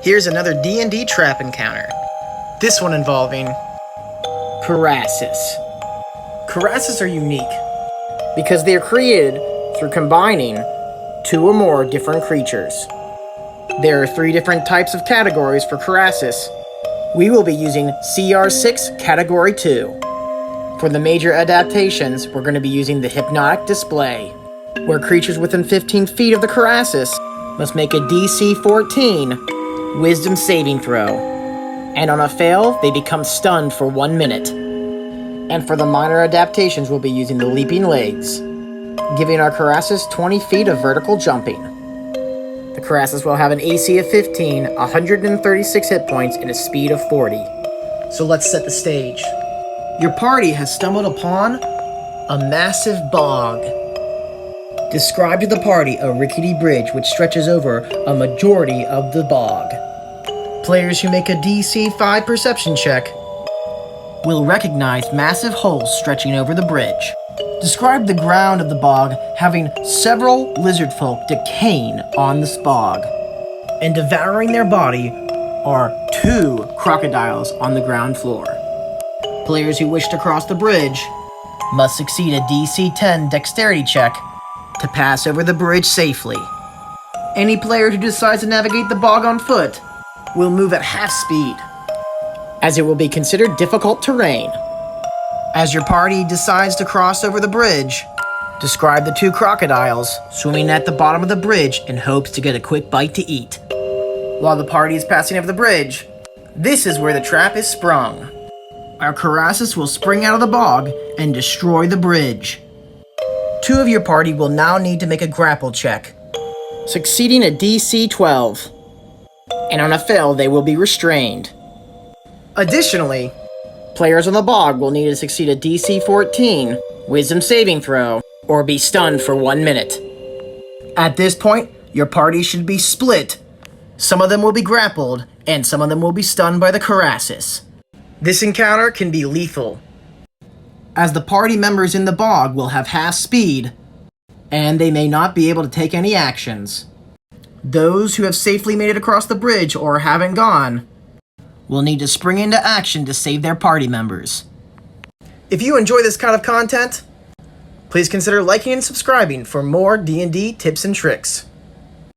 Here's another D&D trap encounter. This one involving Krasis. Krasis are unique because they are created through combining two or more different creatures. There are 3 different types of categories for Krasis. We will be using CR6 Category 2. For the major adaptations, we're going to be using the Hypnotic Display, where creatures within 15 feet of the Krasis must make a DC 14 Wisdom saving throw, and on a fail, they become stunned for 1 minute. And for the minor adaptations, we'll be using the Leaping Legs, giving our Krasis 20 feet of vertical jumping. The Krasis will have an AC of 15, 136 hit points, and a speed of 40. So let's set the stage. Your party has stumbled upon a massive bog. Describe to the party a rickety bridge which stretches over a majority of the bog. Players who make a DC 5 perception check will recognize massive holes stretching over the bridge. Describe the ground of the bog having several lizard folk decaying on this bog, and devouring their body are 2 crocodiles on the ground floor. Players who wish to cross the bridge must succeed a DC 10 dexterity check to pass over the bridge safely. Any player who decides to navigate the bog on foot will move at half speed, as it will be considered difficult terrain. As your party decides to cross over the bridge, describe the 2 crocodiles swimming at the bottom of the bridge in hopes to get a quick bite to eat. While the party is passing over the bridge, this is where the trap is sprung. Our Krasis will spring out of the bog and destroy the bridge. 2 of your party will now need to make a grapple check, succeeding a DC 12. And on a fail, they will be restrained. Additionally, players on the bog will need to succeed a DC 14 Wisdom saving throw or be stunned for 1 minute. At this point, your party should be split. Some of them will be grappled, and some of them will be stunned by the Krasis. This encounter can be lethal, as the party members in the bog will have half speed, and they may not be able to take any actions. Those who have safely made it across the bridge or haven't gone will need to spring into action to save their party members. If you enjoy this kind of content, please consider liking and subscribing for more D&D tips and tricks.